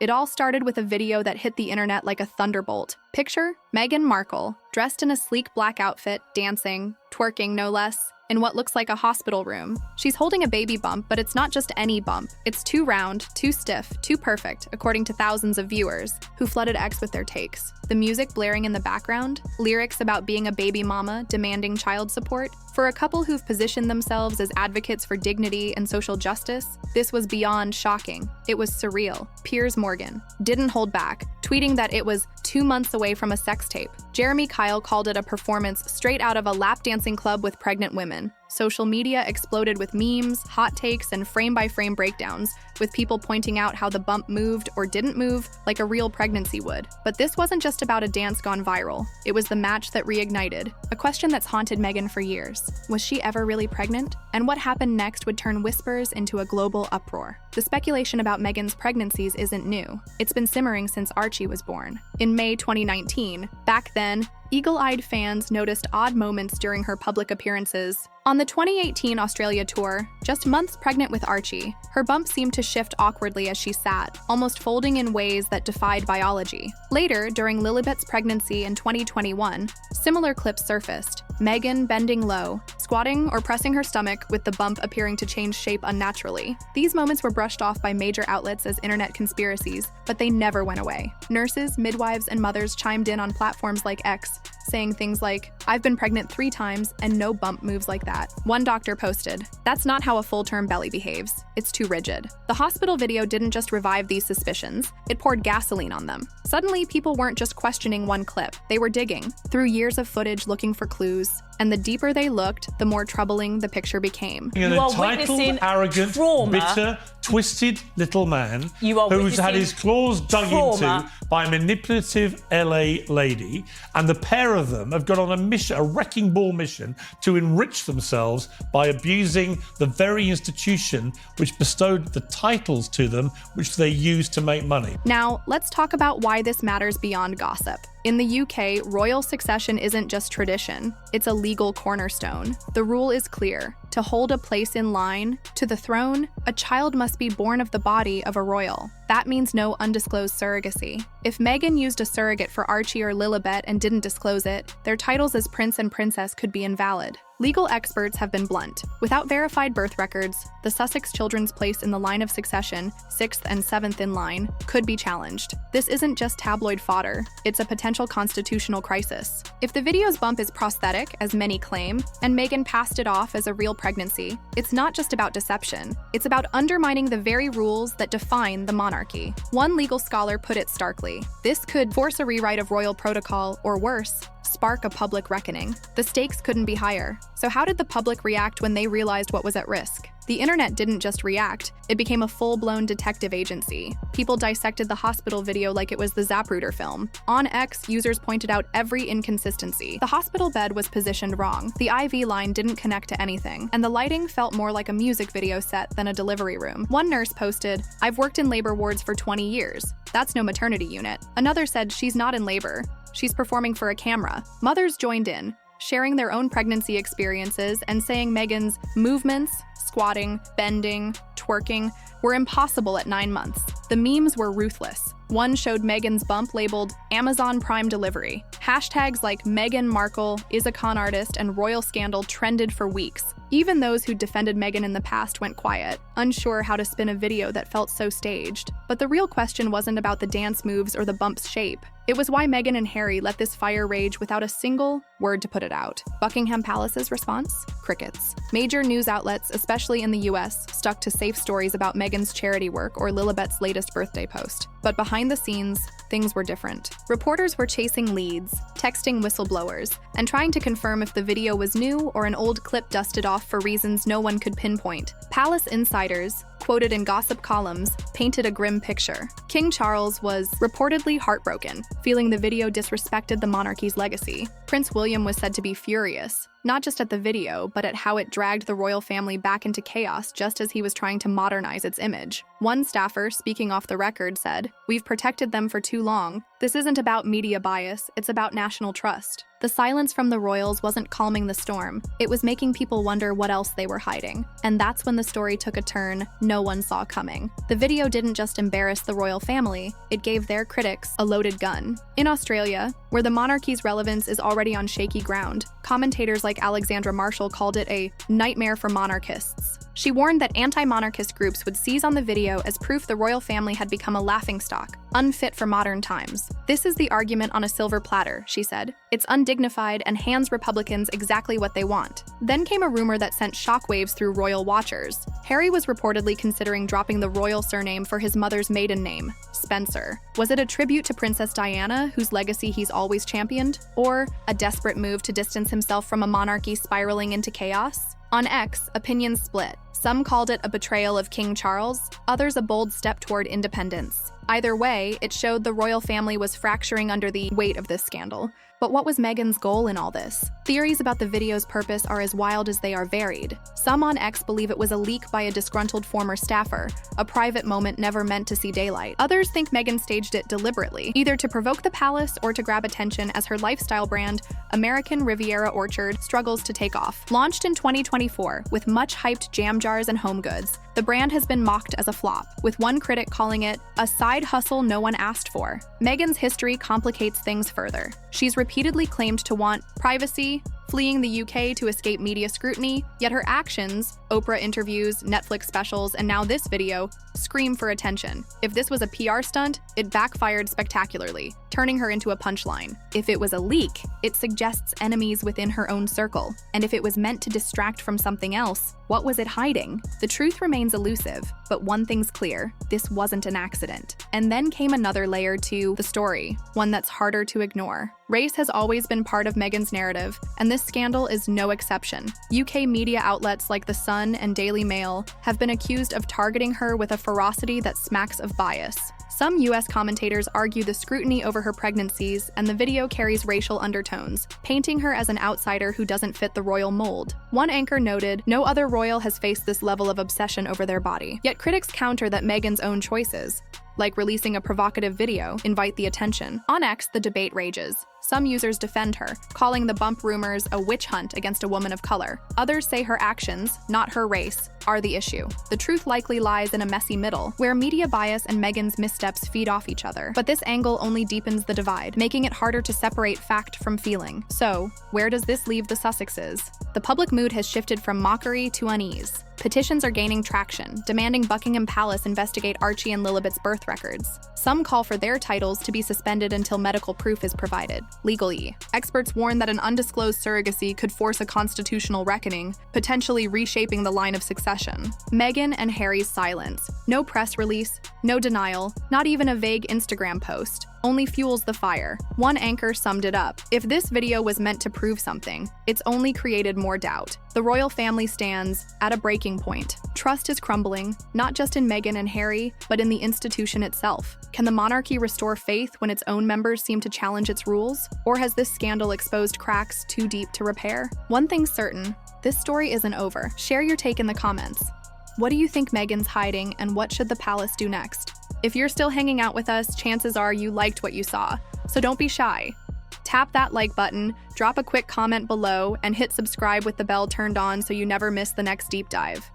It all started with a video that hit the internet like a thunderbolt. Picture Meghan Markle, dressed in a sleek black outfit, dancing, twerking no less, in what looks like a hospital room. She's holding a baby bump, but it's not just any bump. It's too round, too stiff, too perfect, according to thousands of viewers who flooded X with their takes. The music blaring in the background, lyrics about being a baby mama demanding child support. For a couple who've positioned themselves as advocates for dignity and social justice, this was beyond shocking. It was surreal. Piers didn't hold back, tweeting that it was 2 months away from a sex tape. Jeremy Kyle called it a performance straight out of a lap dancing club with pregnant women. Social media exploded with memes, hot takes, and frame-by-frame breakdowns, with people pointing out how the bump moved or didn't move like a real pregnancy would. But this wasn't just about a dance gone viral. It was the match that reignited, a question that's haunted Meghan for years. Was she ever really pregnant? And what happened next would turn whispers into a global uproar. The speculation about Meghan's pregnancies isn't new. It's been simmering since Archie was born. In May 2019, back then, eagle-eyed fans noticed odd moments during her public appearances. On the 2018 Australia tour, just months pregnant with Archie, her bump seemed to shift awkwardly as she sat, almost folding in ways that defied biology. Later, during Lilibet's pregnancy in 2021, similar clips surfaced. Meghan bending low, squatting or pressing her stomach with the bump appearing to change shape unnaturally. These moments were brushed off by major outlets as internet conspiracies, but they never went away. Nurses, midwives, and mothers chimed in on platforms like X, saying things like, "I've been pregnant 3 times and no bump moves like that." One doctor posted, "That's not how a full-term belly behaves. It's too rigid." The hospital video didn't just revive these suspicions, it poured gasoline on them. Suddenly, people weren't just questioning one clip, they were digging through years of footage looking for clues. And the deeper they looked, the more troubling the picture became. An entitled, arrogant, bitter, twisted little man who's had his claws dug into by a manipulative LA lady, and the pair of them have gone on a mission, a wrecking ball mission, to enrich themselves by abusing the very institution which bestowed the titles to them, which they used to make money. Now, let's talk about why this matters beyond gossip. In the UK, royal succession isn't just tradition, it's a legal cornerstone. The rule is clear. To hold a place in line to the throne, a child must be born of the body of a royal. That means no undisclosed surrogacy. If Meghan used a surrogate for Archie or Lilibet and didn't disclose it, their titles as prince and princess could be invalid. Legal experts have been blunt. Without verified birth records, the Sussex children's place in the line of succession, 6th and 7th in line, could be challenged. This isn't just tabloid fodder, it's a potential constitutional crisis. If the video's bump is prosthetic, as many claim, and Meghan passed it off as a real pregnancy, it's not just about deception, it's about undermining the very rules that define the monarchy. One legal scholar put it starkly: this could force a rewrite of royal protocol, or worse, spark a public reckoning. The stakes couldn't be higher. So how did the public react when they realized what was at risk? The internet didn't just react, it became a full-blown detective agency. People dissected the hospital video like it was the Zapruder film. On X, users pointed out every inconsistency. The hospital bed was positioned wrong, the IV line didn't connect to anything, and the lighting felt more like a music video set than a delivery room. One nurse posted, "I've worked in labor wards for 20 years. That's no maternity unit." Another said she's not in labor, she's performing for a camera. Mothers joined in, sharing their own pregnancy experiences and saying Meghan's movements, squatting, bending, twerking, were impossible at 9 months. The memes were ruthless. One showed Meghan's bump labeled Amazon Prime Delivery. Hashtags like Meghan Markle, is a con artist, and royal scandal trended for weeks. Even those who defended Meghan in the past went quiet, unsure how to spin a video that felt so staged. But the real question wasn't about the dance moves or the bump's shape. It was why Meghan and Harry let this fire rage without a single word to put it out. Buckingham Palace's response? Crickets. Major news outlets, especially in the US, stuck to safe stories about Meghan's charity work or Lilibet's latest birthday post. But behind the scenes, things were different. Reporters were chasing leads, texting whistleblowers, and trying to confirm if the video was new or an old clip dusted off for reasons no one could pinpoint. Palace insiders, quoted in gossip columns, painted a grim picture. King Charles was reportedly heartbroken, feeling the video disrespected the monarchy's legacy. Prince William was said to be furious, not just at the video, but at how it dragged the royal family back into chaos just as he was trying to modernize its image. One staffer, speaking off the record, said, "We've protected them for too long. This isn't about media bias, it's about national trust." The silence from the royals wasn't calming the storm. It was making people wonder what else they were hiding. And that's when the story took a turn no one saw coming. The video didn't just embarrass the royal family, it gave their critics a loaded gun. In Australia, where the monarchy's relevance is already on shaky ground, commentators like Alexandra Marshall called it a nightmare for monarchists. She warned that anti-monarchist groups would seize on the video as proof the royal family had become a laughingstock, unfit for modern times. This is the argument on a silver platter, she said. It's undignified and hands Republicans exactly what they want. Then came a rumor that sent shockwaves through royal watchers. Harry was reportedly considering dropping the royal surname for his mother's maiden name, Spencer. Was it a tribute to Princess Diana, whose legacy he's always championed? Or a desperate move to distance himself from a monarchy spiraling into chaos? On X, opinions split. Some called it a betrayal of King Charles, others a bold step toward independence. Either way, it showed the royal family was fracturing under the weight of this scandal. But what was Meghan's goal in all this? Theories about the video's purpose are as wild as they are varied. Some on X believe it was a leak by a disgruntled former staffer, a private moment never meant to see daylight. Others think Meghan staged it deliberately, either to provoke the palace or to grab attention as her lifestyle brand, American Riviera Orchard, struggles to take off. Launched in 2024 with much hyped jam jars and home goods, the brand has been mocked as a flop, with one critic calling it a side hustle no one asked for. Meghan's history complicates things further. She's repeatedly claimed to want privacy, fleeing the UK to escape media scrutiny, yet her actions, Oprah interviews, Netflix specials, and now this video, scream for attention. If this was a PR stunt, it backfired spectacularly, turning her into a punchline. If it was a leak, it suggests enemies within her own circle. And if it was meant to distract from something else, what was it hiding? The truth remains elusive, but one thing's clear, this wasn't an accident. And then came another layer to the story, one that's harder to ignore. Race has always been part of Meghan's narrative, and this scandal is no exception. UK media outlets like The Sun and Daily Mail have been accused of targeting her with a ferocity that smacks of bias. Some US commentators argue the scrutiny over her pregnancies and the video carries racial undertones, painting her as an outsider who doesn't fit the royal mold. One anchor noted, no other royal has faced this level of obsession over their body. Yet critics counter that Meghan's own choices, like releasing a provocative video, invite the attention. On X, the debate rages. Some users defend her, calling the bump rumors a witch hunt against a woman of color. Others say her actions, not her race, are the issue. The truth likely lies in a messy middle, where media bias and Meghan's missteps feed off each other. But this angle only deepens the divide, making it harder to separate fact from feeling. So, where does this leave the Sussexes? The public mood has shifted from mockery to unease. Petitions are gaining traction, demanding Buckingham Palace investigate Archie and Lilibet's birth records. Some call for their titles to be suspended until medical proof is provided. Legally, experts warn that an undisclosed surrogacy could force a constitutional reckoning, potentially reshaping the line of succession. Meghan and Harry's silence. No press release, no denial, not even a vague Instagram post. Only fuels the fire. One anchor summed it up. If this video was meant to prove something, it's only created more doubt. The royal family stands at a breaking point. Trust is crumbling, not just in Meghan and Harry, but in the institution itself. Can the monarchy restore faith when its own members seem to challenge its rules? Or has this scandal exposed cracks too deep to repair? One thing's certain, this story isn't over. Share your take in the comments. What do you think Meghan's hiding, and what should the palace do next? If you're still hanging out with us, chances are you liked what you saw, so don't be shy. Tap that like button, drop a quick comment below, and hit subscribe with the bell turned on so you never miss the next deep dive.